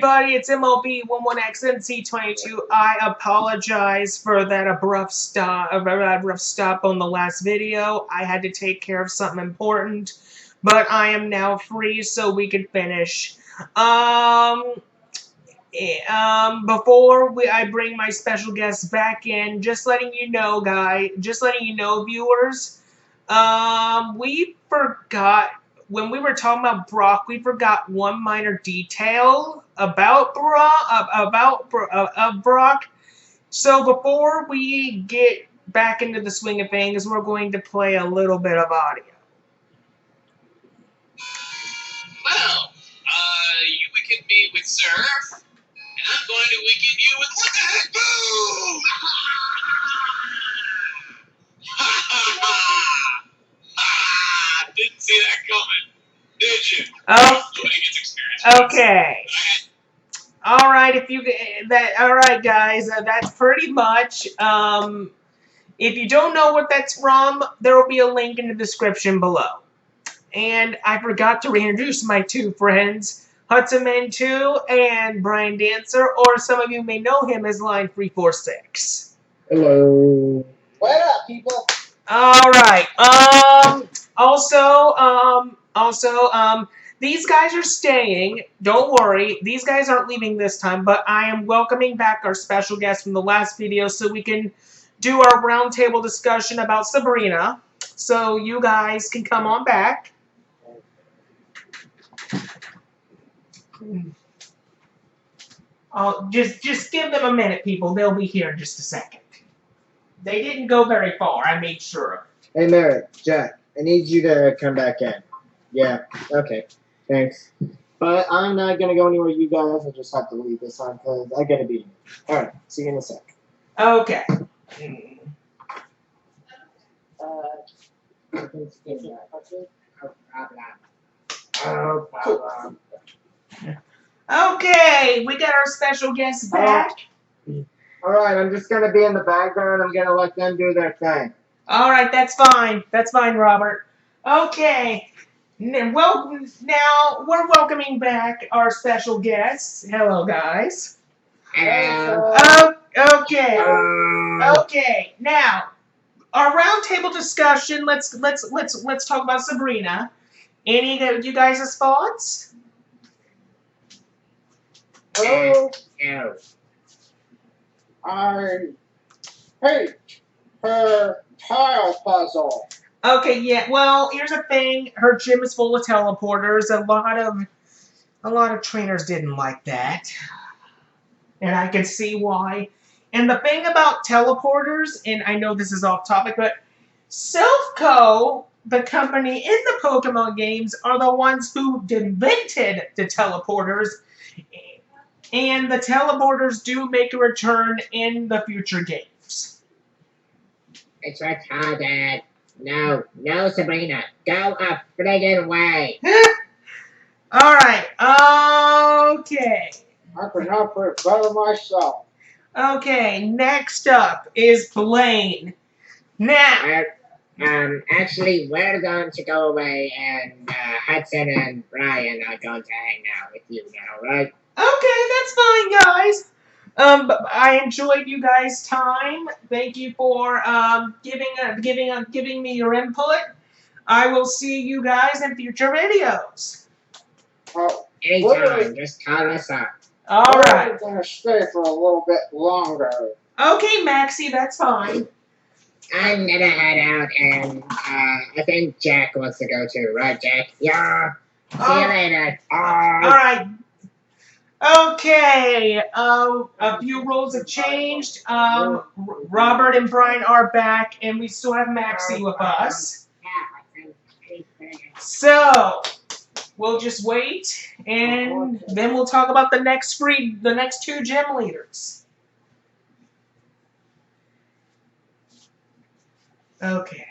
everybody, it's MLB11XNC22. I apologize for that abrupt stop on the last video. I had to take care of something important, but I am now free so we can finish. Before I bring my special guests back in, just letting you know, viewers, we forgot. When we were talking about Brock, we forgot one minor detail about Brock. So before we get back into the swing of things, we're going to play a little bit of audio. Well, you weakened me with surf, and I'm going to weaken you with what the heck? Boom! Didn't see that coming, did you? Okay. All right, all right, guys. That's pretty much. If you don't know what that's from, there will be a link in the description below. And I forgot to reintroduce my two friends, Hudson Man 2 and Brian Dancer, or some of you may know him as Line 346. Hello. What up, people? All right. These guys are staying. Don't worry. These guys aren't leaving this time, but I am welcoming back our special guest from the last video so we can do our roundtable discussion about Sabrina. So you guys can come on back. Just give them a minute, people. They'll be here in just a second. They didn't go very far. I made sure of it. Hey, Merritt, Jack, I need you to come back in. Yeah, okay, thanks. But I'm not going to go anywhere, you guys. I just have to leave this time because I got to be. Alright, see you in a sec. Okay. Okay, we got our special guests back. Alright, I'm just going to be in the background. I'm going to let them do their thing. Alright, that's fine. That's fine, Robert. Okay. Well, now we're welcoming back our special guests. Hello, guys. Okay. Okay. Now, our roundtable discussion. Let's talk about Sabrina. Any of you guys' thoughts? Oh, I hate her tile puzzle. Okay, yeah. Well, here's the thing. Her gym is full of teleporters. A lot of trainers didn't like that, and I can see why. And the thing about teleporters, and I know this is off topic, but Selfco, the company in the Pokemon games, are the ones who invented the teleporters. And the teleporters do make a return in the future games. It's retarded. No, Sabrina. Go a friggin' way. Alright, okay. I could not put it better myself. Okay, next up is Blaine. Now. Actually, we're going to go away, and Hudson and Brian are going to hang out with you now, right? Okay, that's fine, guys. But I enjoyed you guys' time. Thank you for giving me your input. I will see you guys in future videos. Well, Anytime, just call us up. All right. We're going to stay for a little bit longer. Okay, Maxie, that's fine. I'm gonna head out, and I think Jack wants to go too, right, Jack? Yeah. See you later. All right. Okay. A few roles have changed. Robert and Brian are back, and we still have Maxie with us. So we'll just wait, and then we'll talk about the next two gym leaders. Okay.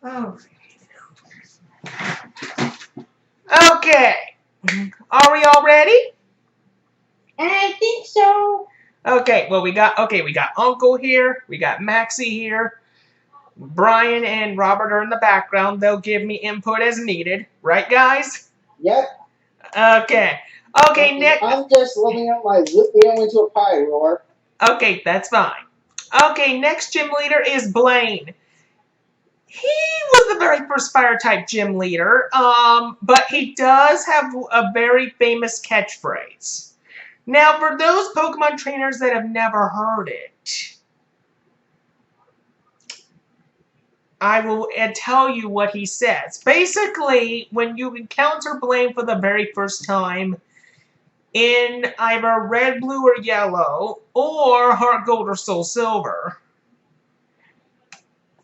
Oh. Okay. Are we all ready? I think so. Okay. Well, we got Uncle here. We got Maxie here. Brian and Robert are in the background. They'll give me input as needed. Right, guys? Yep. Okay. Okay, Nick. I'm just loading up my zip into a pie roar. Okay, that's fine. Okay, next gym leader is Blaine. He was the very first fire type gym leader, but he does have a very famous catchphrase. Now, for those Pokemon trainers that have never heard it, I will tell you what he says. Basically, when you encounter Blaine for the very first time in either red, blue, or yellow, or heart gold or soul silver,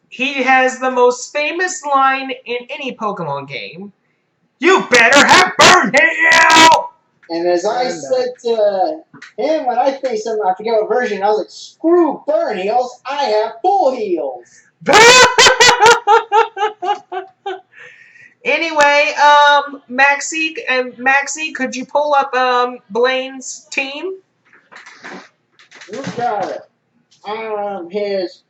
he has the most famous line in any Pokemon game. You better have burn heal! And as I said to him when I faced him, I forget what version, I was like, screw burn heals, I have full heals. Anyway, Maxie, could you pull up Blaine's team? You got it. His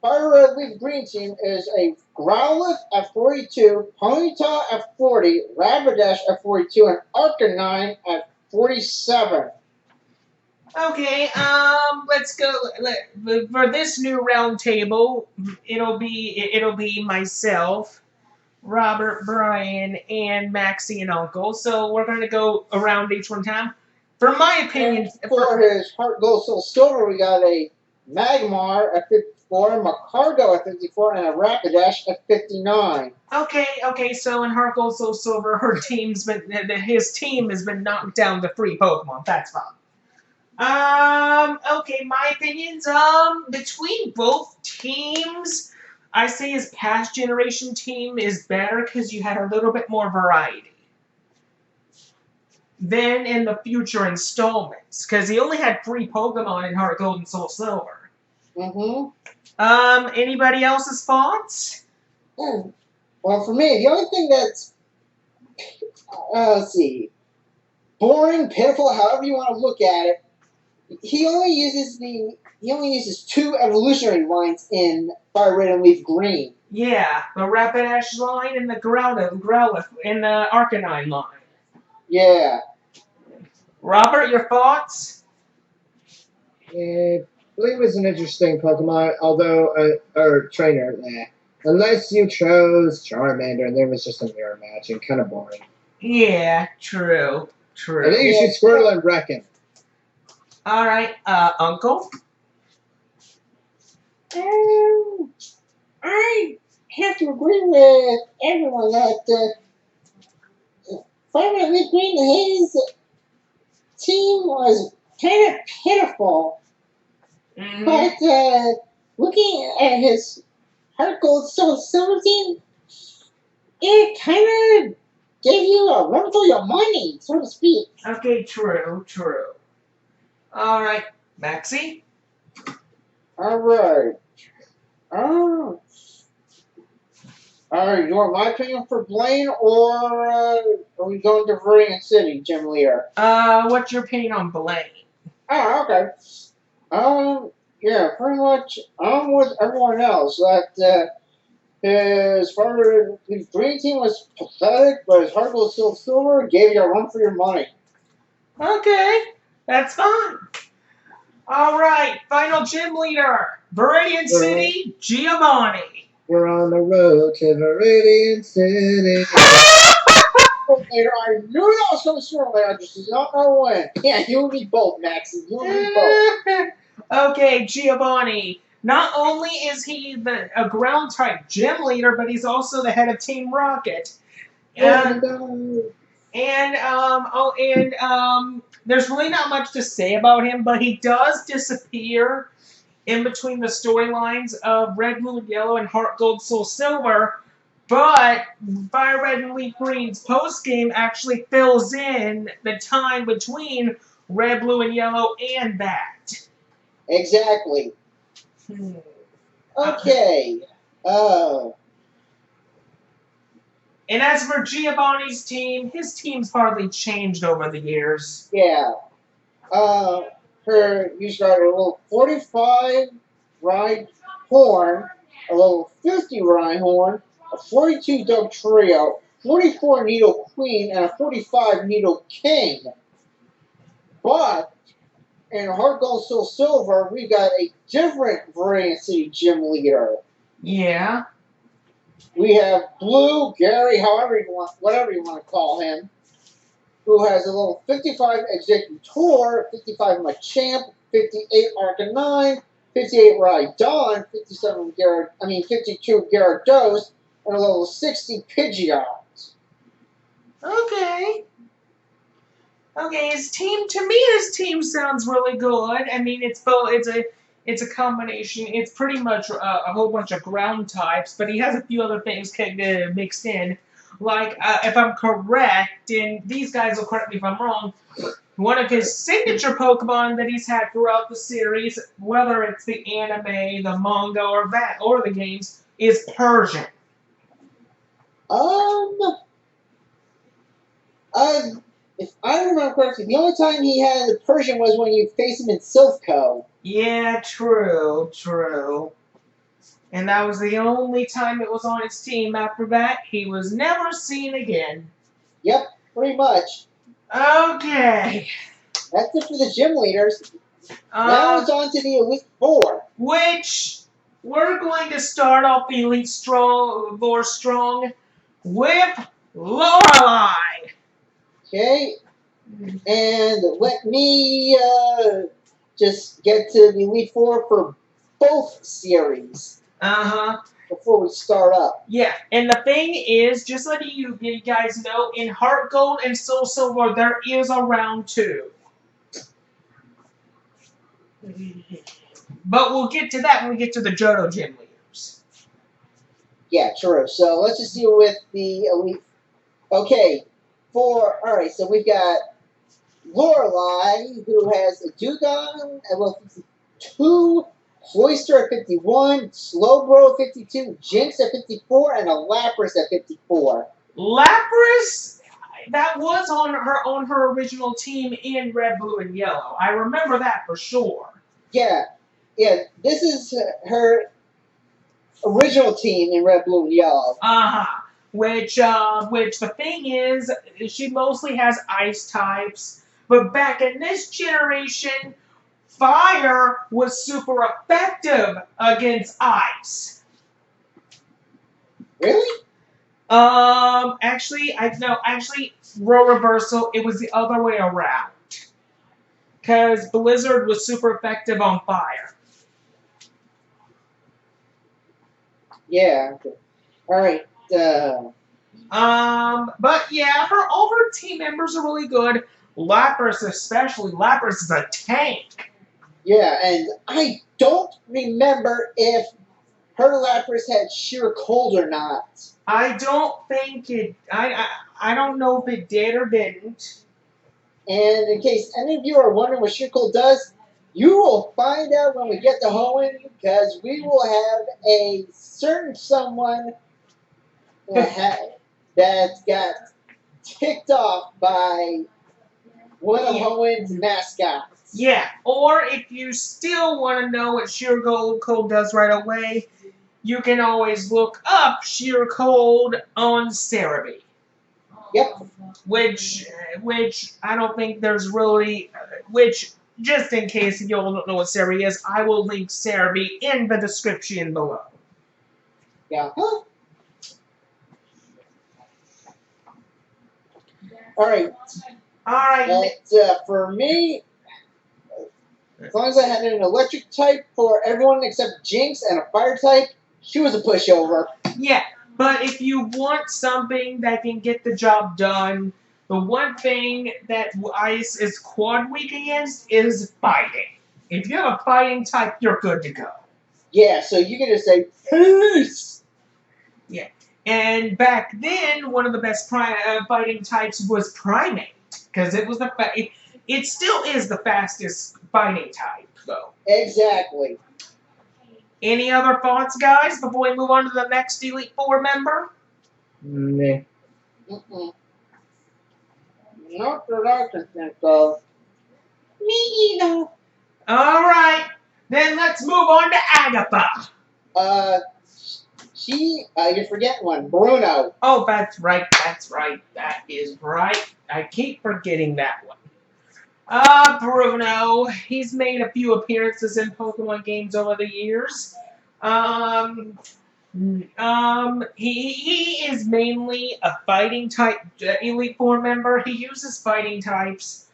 Fire Red Leaf Green team is a Growlithe at 42, Ponyta at 40, Rapidash at 42, and Arcanine at 47. Okay, let's go. For this new round table, it'll be myself, Robert, Brian, and Maxie and Uncle. So we're gonna go around each one time. For my opinion, And for his Heart Gold Soul Silver, we got a Magmar at 54, Macargo at 54, and a Rapidash at 59. Okay. So in Heart Gold Soul Silver, his team has been knocked down to 3 Pokemon. That's fine. Okay, my opinions, between both teams, I say his past generation team is better because you had a little bit more variety than in the future installments, because he only had 3 Pokemon in Heart Gold and Soul Silver. Anybody else's thoughts? Well, for me, the only thing that's, let's see, boring, pitiful, however you want to look at it, he only uses 2 evolutionary lines in Fire Red and Leaf Green. Yeah, the Rapidash line and the Growlithe and the Arcanine line. Yeah. Robert, your thoughts? Yeah, Blue was an interesting Pokemon, although, or trainer, unless you chose Charmander and there was just a mirror match and kind of boring. Yeah, true. I think you should Squirtle and Reckon. Alright, Uncle? I have to agree with everyone that Fire Red and Leaf Green, his team was kind of pitiful. Mm-hmm. But looking at his Heart Gold Soul Silver team, it kind of gave you a run for your money, so to speak. Okay, true. Alright, Maxie? Alright. You want my opinion for Blaine, or are we going to Viridian City, Gym Leader? What's your opinion on Blaine? Oh, okay. Yeah, pretty much, I'm with everyone else, that, his Fire Red Green team was pathetic, but his Heart Gold Silver gave you a run for your money. Okay, that's fine. Alright, final gym leader. Viridian City, Giovanni. We're on the road to Viridian City. Later, I knew that was coming sooner or later, I just did not know when. Yeah, you and me both, Max. You and me both. Okay, Giovanni. Not only is he a ground type gym leader, but he's also the head of Team Rocket. And there's really not much to say about him, but he does disappear in between the storylines of Red, Blue, and Yellow and Heart Gold, Soul Silver. But Fire Red and Leaf Green's post game actually fills in the time between Red, Blue, and Yellow and that. Exactly. Okay. And as for Giovanni's team, his team's hardly changed over the years. Yeah. You started a little 45, right? Horn, a level 50 Rhyhorn, a 42 Dog Trio, 44 Needle Queen, and a 45 Needle King. But in Heart Gold Soul Silver, we got a different Viridian City gym leader. Yeah. We have Blue Gary, whatever you want to call him, who has a level 55 Executor, 55 Machamp, 58 Arcanine, 58 Rhydon, 52 Gyarados, and a level 60 Pidgeot. Okay. Okay, his team sounds really good. I mean, it's both. It's a combination. It's pretty much a whole bunch of ground types, but he has a few other things mixed in. Like, if I'm correct, and these guys will correct me if I'm wrong, one of his signature Pokemon that he's had throughout the series, whether it's the anime, the manga, or the games, is Persian. If I remember correctly, the only time he had the Persian was when you face him in Silphco. Yeah, true. And that was the only time it was on his team. After that, he was never seen again. Yep, pretty much. Okay. That's it for the gym leaders. Now it's on to the Elite Four. Which we're going to start off the Elite Four strong with Lorelei. Okay, and let me just get to the Elite Four for both series before we start up. Yeah, and the thing is, just letting you guys know, in Heart Gold and Soul Silver, there is a round 2. But we'll get to that when we get to the Johto Gym leaders. Yeah, true. So let's just deal with the Elite. Okay, alright, so we've got Lorelei, who has a Dugong at level 52, Cloyster at 51, Slowbro at 52, Jinx at 54, and a Lapras at 54. Lapras, that was on her original team in Red, Blue, and Yellow. I remember that for sure. Yeah, this is her original team in Red, Blue, and Yellow. Which the thing is, she mostly has ice types. But back in this generation, fire was super effective against ice. Really? Actually, role reversal, it was the other way around. Because Blizzard was super effective on fire. Yeah. Alright, but yeah, all her team members are really good. Lapras especially. Lapras is a tank. Yeah, and I don't remember if her Lapras had sheer cold or not. I don't think it. I don't know if it did or didn't. And in case any of you are wondering what sheer cold does, you will find out when we get to Hoenn, because we will have a certain someone that got ticked off by one of Hoenn's mascots. Yeah, or if you still want to know what sheer cold does right away, you can always look up sheer cold on Cerebi. Yep. Which I don't think there's really, which, just in case you all don't know what Cerebi is, I will link Cerebi in the description below. Yeah. Alright. But for me, as long as I had an electric type for everyone except Jinx and a fire type, she was a pushover. Yeah, but if you want something that can get the job done, the one thing that Ice is quad weak against is fighting. If you have a fighting type, you're good to go. Yeah, so you can just say, peace! Yeah, and back then, one of the best fighting types was Primate, because it was it still is the fastest fighting type, though. Exactly. Any other thoughts, guys, before we move on to the next Elite Four member? Meh. Not that I can think of. Me either. All right, then let's move on to Agatha. You're forgetting one. Bruno. Oh, that's right. That's right. That is right. I keep forgetting that one. Bruno. He's made a few appearances in Pokemon games over the years. Um, he is mainly a fighting type Elite Four member. He uses fighting types.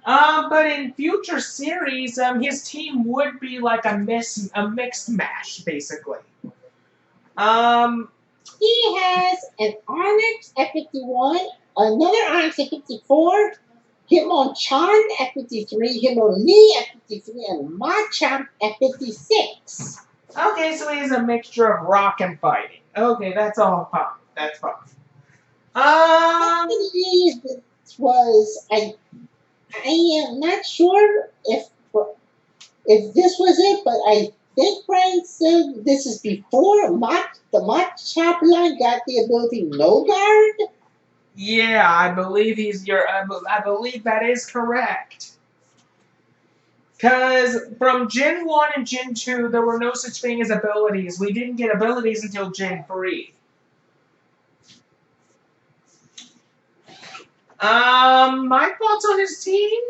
But in future series, his team would be like a mixed match, basically. Um, He has an Onyx at 51, another Onyx at 54, Hitmonchan at 53, Hitmonlee at 53, and Machamp at 56. okay, so he has a mixture of rock and fighting. Okay, that's all fine. That's fine. I Um, believe this was I am not sure if this was it, but I think Brian said this is before the Machamp line got the ability No Guard. yeah, I believe I believe that is correct. Because from Gen 1 and Gen 2, there were no such thing as abilities. We didn't get abilities until Gen 3. My thoughts on his team?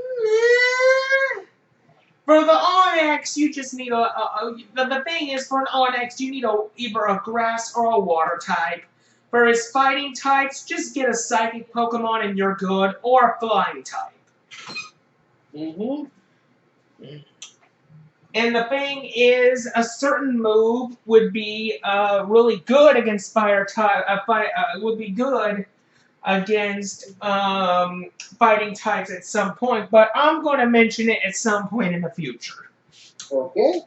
For the Onyx, you just need the thing is, for an Onyx, you need either a grass or a water type. For his fighting types, just get a psychic Pokemon and you're good, or a flying type. Mm-hmm. And the thing is, a certain move would be really good against fire type. Would be good against fighting types at some point, but I'm going to mention it at some point in the future. Okay,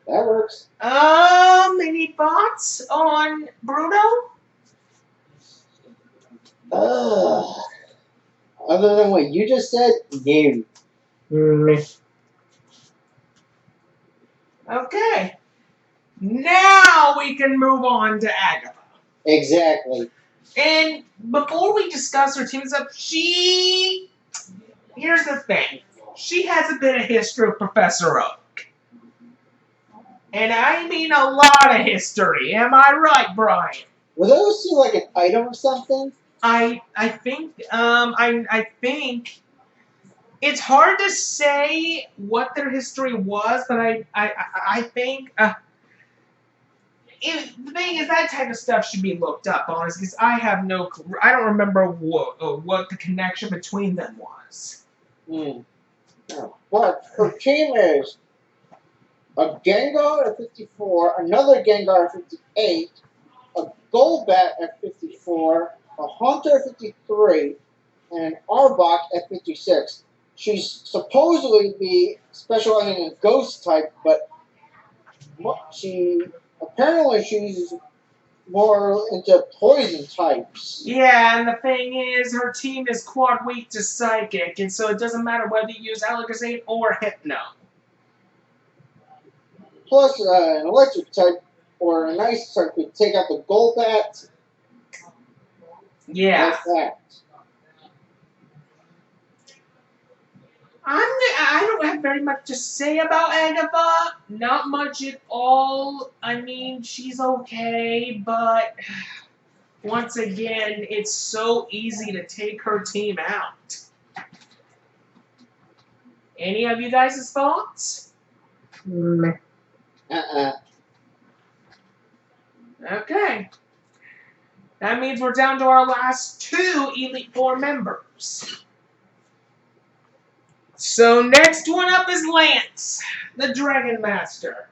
that works. Any thoughts on Bruno? Other than what you just said, no. Okay. Now we can move on to Agatha. Exactly. And before we discuss her teams up, here's the thing. She has a bit of history with Professor Oak. And I mean a lot of history. Am I right, Brian? Were those two like an item or something? I think it's hard to say what their history was, but I think the thing is that type of stuff should be looked up, honestly, because I have no, I don't remember what the connection between them was. Hmm. No. But her team is a Gengar at 54, another Gengar at 58, a Golbat at 54, a Haunter at 53, and an Arbok at 56. She's supposedly be specializing in Ghost type, but she's more into poison types. Yeah, and the thing is, her team is quad weak to Psychic, and so it doesn't matter whether you use Alakazam or Hypno. Plus, an electric type or an ice type could take out the Golbat. Yeah. Like that. I don't have very much to say about Agatha. Not much at all. I mean, she's okay, but once again, it's so easy to take her team out. Any of you guys' thoughts? Okay. That means we're down to our last two Elite Four members. So next one up is Lance, the Dragon Master.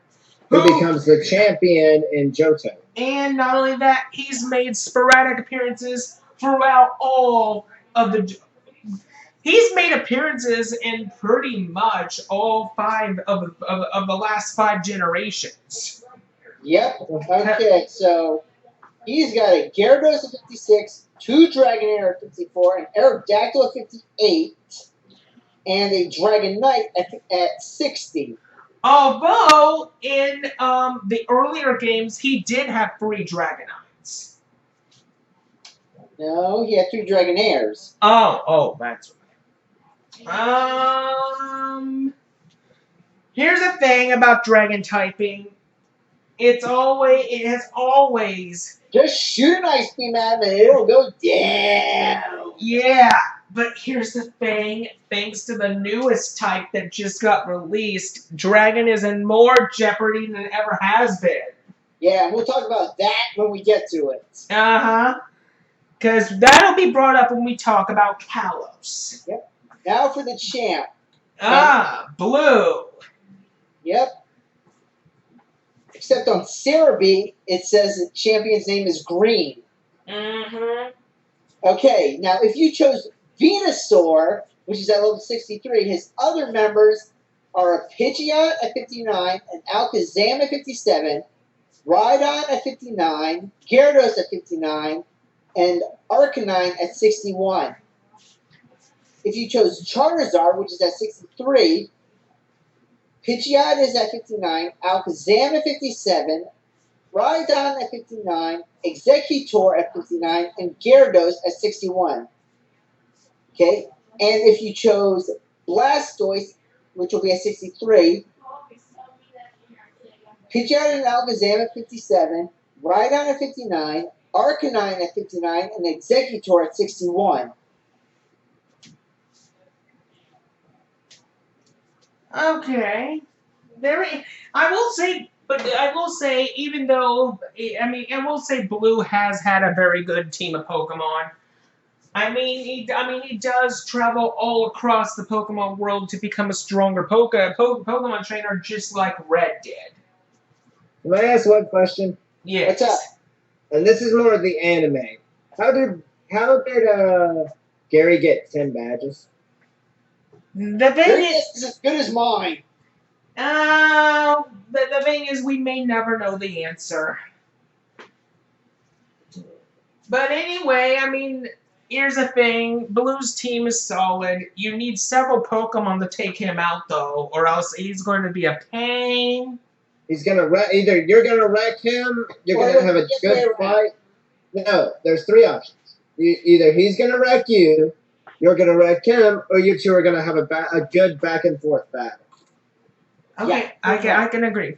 Who becomes the champion in Johto. And not only that, he's made sporadic appearances throughout all of the... He's made appearances in pretty much all five of the last 5 generations. Yep. Okay, so he's got a Gyarados at 56, 2 Dragonair at 54, an Aerodactyl at 58, and a Dragonite at 60. Although, in the earlier games, he did have 3 Dragonites. No, he had 3 Dragonairs. Oh, that's right. Here's the thing about Dragon typing. it has always. Just shoot an ice beam at him and it'll go down. Yeah, but here's the thing. Thanks to the newest type that just got released, Dragon is in more jeopardy than it ever has been. Yeah, we'll talk about that when we get to it. Uh-huh. Because that'll be brought up when we talk about Kalos. Yep. Now for the champ. Blue. Yep. Except on Cerebi, it says the champion's name is Green. Mm-hmm. Okay, now if you chose Venusaur, which is at level 63, his other members are a Pidgeot at 59, an Alakazam at 57, Rhydon at 59, Gyarados at 59, and Arcanine at 61. If you chose Charizard, which is at 63, Pidgeot is at 59, Alakazam at 57, Rhydon at 59, Executor at 59, and Gyarados at 61. Okay, and if you chose Blastoise, which will be at 63, Pidgeot and Alakazam at 57, Rhydon at 59, Arcanine at 59, and Executor at 61. Okay. I will say, even though, I will say Blue has had a very good team of Pokemon. He does travel all across the Pokemon world to become a stronger Pokemon trainer, just like Red did. Can I ask one question? Yes. What's up? And this is more of the anime. How did Gary get 10 badges? The thing Your is, guess is as good as mine. the thing is, we may never know the answer. But anyway, here's the thing. Blue's team is solid. You need several Pokemon to take him out, though, or else he's going to be a pain. He's gonna either you're gonna wreck him, you're gonna have a good fight. No, there's three options. Either he's gonna wreck you, you're gonna wreck him, or you two are gonna have a good back and forth battle. Okay, Yeah, I can agree.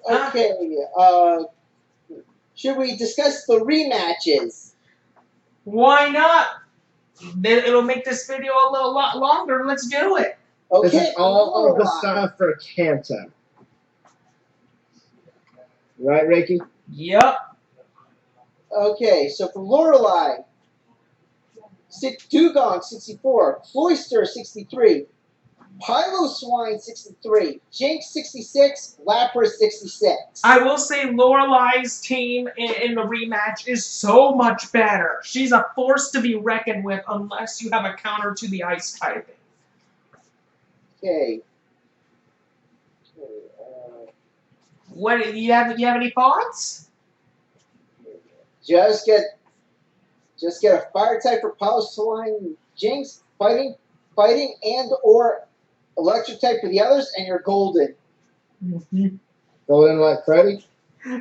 Okay, should we discuss the rematches? Why not? It'll make this video a lot longer. Let's do it. Okay, This is all the Lorelei. stuff for Kanto. Right, Reiki? Yep. Okay, so for Lorelei, Dugong 64, Cloyster 63, Piloswine 63, Jinx 66, Lapras 66. I will say Lorelei's team in the rematch is so much better. She's a force to be reckoned with unless you have a counter to the ice typing. Okay. What do you have any thoughts? Just get a fire type for Piloswine, Jinx, fighting, and or electric type for the others, and you're golden. Mm-hmm. Golden like Freddy? I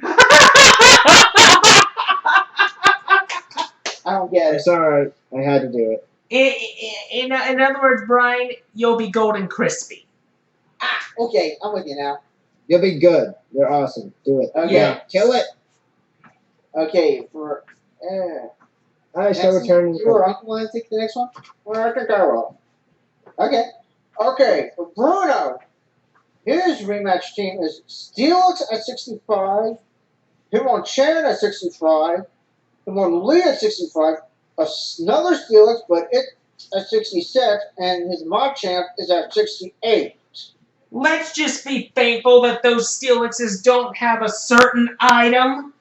don't get it. It's alright. I had to do it. In other words, Brian, you'll be golden crispy. Okay, I'm with you now. You'll be good. You're awesome. Do it. Okay. Yeah. Kill it. Okay, for I shall return. You or Uncle want to take the next one? Well, I think I will. Okay. Okay, for Bruno, his rematch team is Steelix at 65, Hitmonchan at 65, Hitmonlee at 65, another Steelix, but it's at 66, and his Machamp is at 68. Let's just be thankful that those Steelixes don't have a certain item.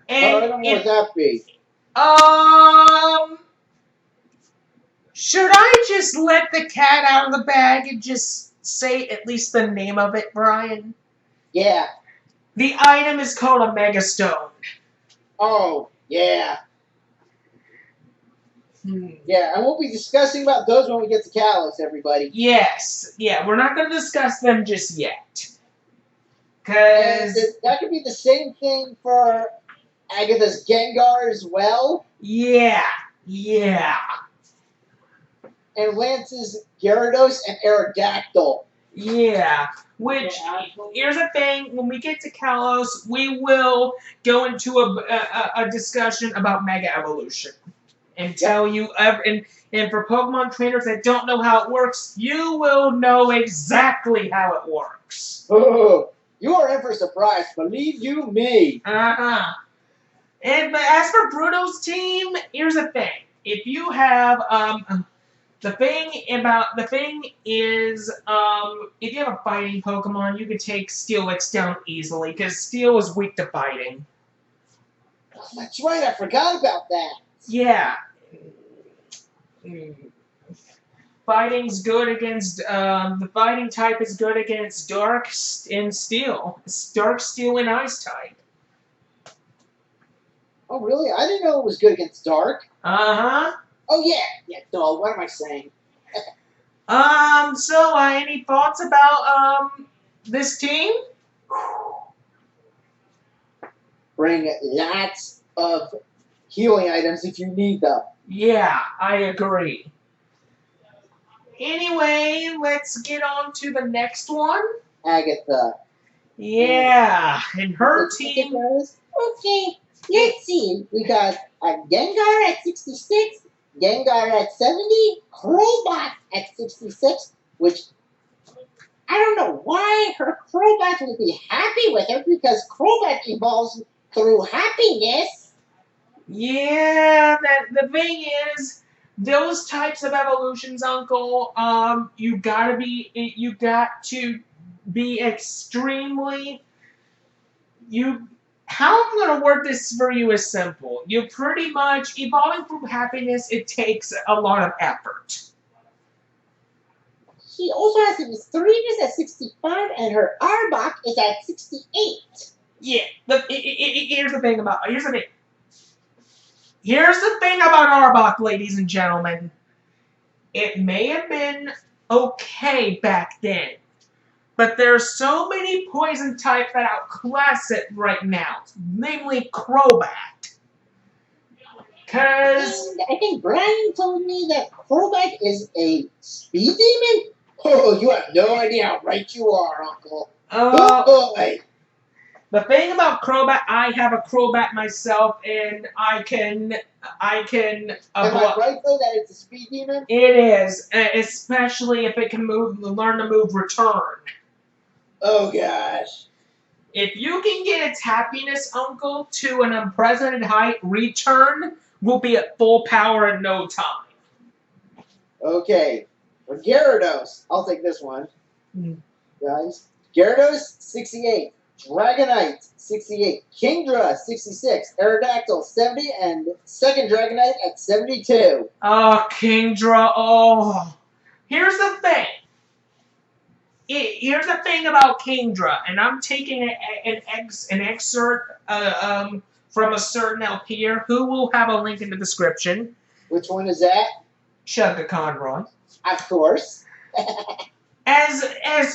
What item would that be? Should I just let the cat out of the bag and just say at least the name of it, Brian? Yeah. The item is called a Megastone. Oh, yeah. Yeah, and we'll be discussing about those when we get to Kalos, everybody. Yes. Yeah, we're not going to discuss them just yet. And Because... that could be the same thing for Agatha's Gengar as well. Yeah. Yeah. And Lance's Gyarados and Aerodactyl. Yeah. Which, here's the thing, when we get to Kalos, we will go into a discussion about Mega Evolution. And tell you, and for Pokemon trainers that don't know how it works, you will know exactly how it works. Oh, you are in for a surprise, believe you me. Uh-huh. But as for Bruno's team, here's the thing. If you have the thing is if you have a fighting Pokemon, you can take Steelix down easily because Steel is weak to fighting. Oh, that's right, I forgot about that. Yeah. Fighting's good against the fighting type is good against Dark and Steel. Dark, Steel, and Ice type. Oh, really? I didn't know it was good against Dark. Uh-huh. Oh, yeah. Yeah, no, what am I saying? So, any thoughts about, this team? Bring lots of healing items if you need them. Yeah, I agree. Anyway, let's get on to the next one. Agatha. Yeah, and her team. Okay, let's see. We got a Gengar at 66, Gengar at 70, Crobat at 66, which I don't know why her Crobat would be happy with her because Crobat evolves through happiness. Yeah, the thing is, those types of evolutions, Uncle. You got to be extremely. How I'm gonna word this for you is simple. You pretty much evolving from happiness. It takes a lot of effort. She also has a Misdreavus at 65, and her Arbok is at 68. Yeah. Here's the thing about Arbok, ladies and gentlemen. It may have been okay back then, but there's so many poison types that outclass it right now, namely Crobat. Cause And I think Brian told me that Crobat is a speed demon. Oh, you have no idea how right you are, Uncle. uh, Oh, boy. the thing about Crobat, I have a Crobat myself, and I can. Am I right, though, that it's a speed demon? It is, especially if it can learn to move return. Oh, gosh. If you can get its happiness, Uncle, to an unprecedented height, return will be at full power in no time. Okay. For Gyarados, I'll take this one. Guys. Gyarados, 68. Dragonite, 68. Kingdra, 66. Aerodactyl, 70. And second Dragonite at 72. Oh, Kingdra, oh. Here's the thing. Here's the thing about Kingdra, and I'm taking an excerpt from a certain LP here, who will have a link in the description. Which one is that? Shugga Conroy. Of course. As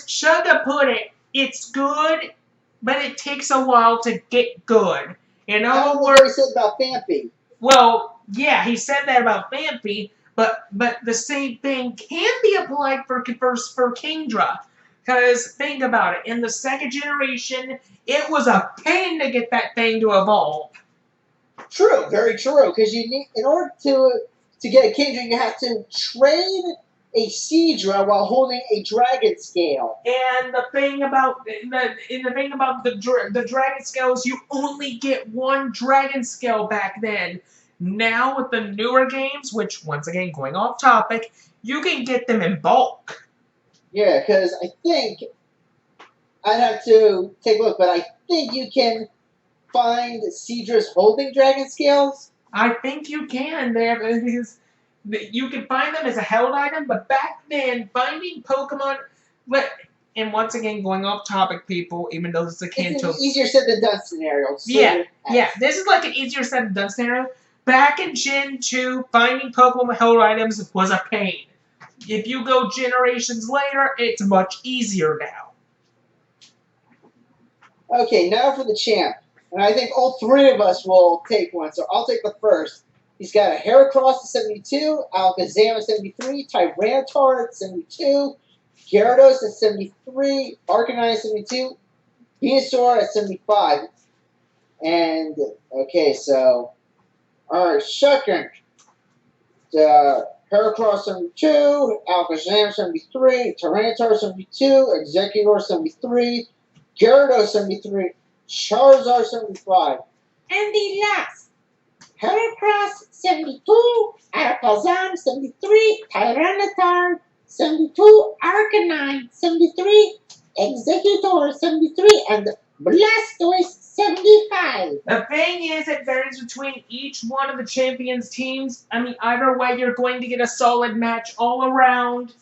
Shugga put it, it's good, but it takes a while to get good. In other What he words, said about Fampy. well, yeah, he said that about Fampy, but the same thing can be applied for Kingdra. Because think about it, in the second generation, it was a pain to get that thing to evolve. True, very true. Because you need, in order to get a Kingdra, you have to train a Seadra while holding a Dragon Scale. And the thing about the Dragon Scales, you only get one Dragon Scale back then. Now with the newer games, which once again going off topic, you can get them in bulk. Yeah, because I think I'd have to take a look, but I think you can find Seadras holding Dragon Scales. I think you can. You can find them as a held item, but back then, finding Pokemon. And once again, going off topic, people, even though it's a Kanto. It's an easier said than done scenario. Yeah. This is like an easier said than done scenario. Back in Gen 2, finding Pokemon held items was a pain. If you go generations later, it's much easier now. Okay, now for the champ. And I think all three of us will take one, so I'll take the first. He's got a Heracross at 72, Alakazam at 73, Tyranitar at 72, Gyarados at 73, Arcanine at 72, Venusaur at 75. And, okay, so, alright, second, the Heracross 72, Alakazam 73, Tyranitar 72, Executor 73, Gyarados 73, Charizard 75. And the last, Heracross 72, Alakazam 73, Tyranitar 72, Arcanine 73, Executor 73, and Blastoise 75. The thing is, it varies between each one of the champions' teams. I mean, either way, you're going to get a solid match all around.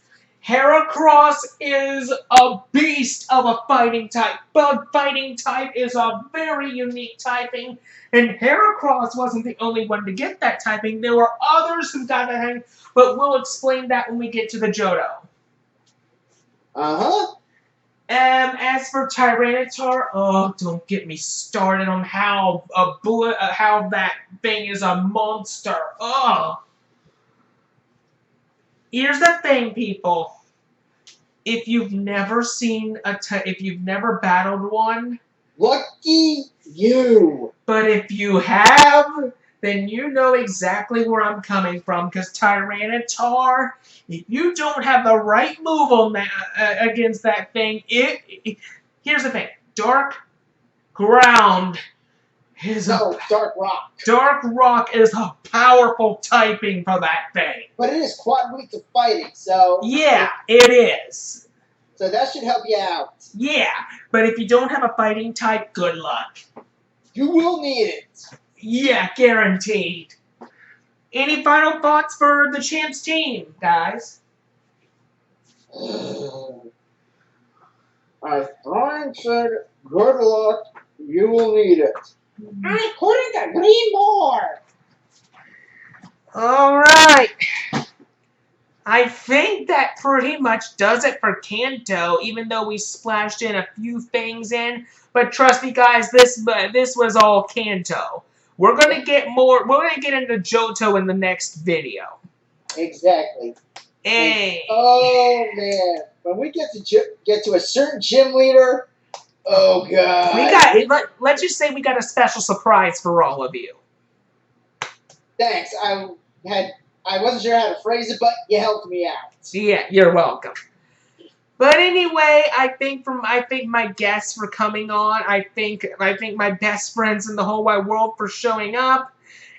Heracross is a beast of a fighting type. Bug fighting type is a very unique typing. And Heracross wasn't the only one to get that typing. There were others who got that, but we'll explain that when we get to the Johto. Uh-huh. As for Tyranitar, oh, don't get me started on how that thing is a monster. Oh. Here's the thing, people. If you've never seen if you've never battled one, Lucky you. but if you have, then you know exactly where I'm coming from. Because Tyranitar, if you don't have the right move on that against that thing, here's the thing: Dark Ground is Dark Rock. Dark Rock is a powerful typing for that thing. But it is quite weak to fighting, so... Yeah, it is. So that should help you out. Yeah, but if you don't have a fighting type, good luck. You will need it. Yeah, guaranteed. Any final thoughts for the champs team, guys? As Brian said, good luck. You will need it. I couldn't agree more. All right. I think that pretty much does it for Kanto, even though we splashed in a few things in. But trust me, guys, this was all Kanto. We're gonna get more. We're gonna get into Johto in the next video. Exactly. Hey. Oh man, when we get to a certain gym leader, oh god. Let's just say we got a special surprise for all of you. Thanks. I wasn't sure how to phrase it, but you helped me out. Yeah, you're welcome. But anyway, I think my guests for coming on. I think my best friends in the whole wide world for showing up.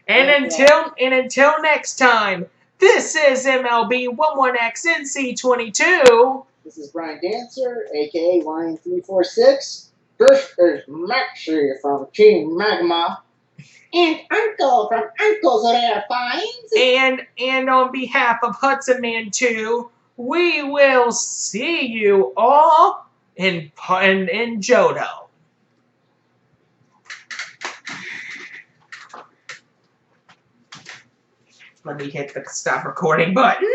And until next time, this is MLB11XNC22. This is Brian Dancer, aka Lion346. This is Maxie from Team Magma. And Uncle from Uncle's Rare Finds. And on behalf of Hudson Man 2, we will see you all in Johto. Let me hit the stop recording button.